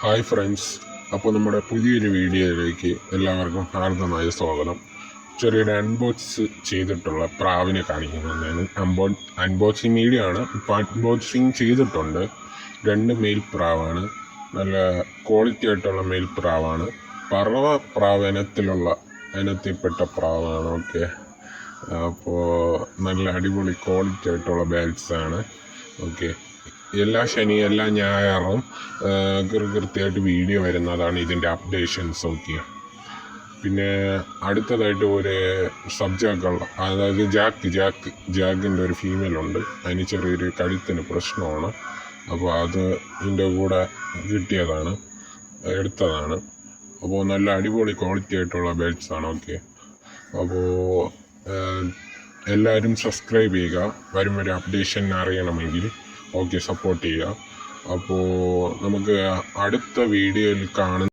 Hi friends, അപ്പോൾ നമ്മുടെ പുതിയൊരു വീഡിയോയിലേക്ക് എല്ലാവർക്കും ഹാർദമായ സ്വാഗതം. ചെറിയൊരു അൺബോക്സ് ചെയ്തിട്ടുള്ള പ്രാവിനെ കാണിക്കുന്നതാണ്. അൺബോക്സിങ് വീഡിയോ ആണ്. ഇപ്പോൾ അൺബോക്സിങ് ചെയ്തിട്ടുണ്ട്. 2 മെയിൽ പ്രാവാണ്. നല്ല ക്വാളിറ്റി ആയിട്ടുള്ള മെയിൽ പ്രാവാണ്. പറവ പ്രാവ് ഇനത്തിൽപ്പെട്ട പ്രാവാണ്. ഓക്കെ, അപ്പോൾ നല്ല അടിപൊളി ക്വാളിറ്റി ആയിട്ടുള്ള ബാഗ്സാണ്. ഓക്കെ, എല്ലാ ശനിയും എല്ലാ ഞായറും കൃത്യമായിട്ട് വീഡിയോ വരുന്നതാണ് ഇതിൻ്റെ അപ്ഡേഷൻസ്. ഓക്കെ, പിന്നെ അടുത്തതായിട്ട് ഒരു സബ്ജാക്കുള്ള, അതായത് ജാക്കിൻ്റെ ഒരു ഫീമെയിലുണ്ട്. അതിന് ചെറിയൊരു കഴുത്തിന് പ്രശ്നമാണ്. അപ്പോൾ ഇതിൻ്റെ കൂടെ എടുത്തതാണ്. അപ്പോൾ നല്ല അടിപൊളി ക്വാളിറ്റി ആയിട്ടുള്ള ബെഡ്സാണ്. ഓക്കെ, അപ്പോൾ എല്ലാവരും സബ്സ്ക്രൈബ് ചെയ്യുക. വരുമൊരു അപ്ഡേഷൻ അറിയണമെങ്കിൽ ഓക്കെ, സപ്പോർട്ട് ചെയ്യുക. അപ്പോൾ നമുക്ക് അടുത്ത വീഡിയോയിൽ കാണുന്ന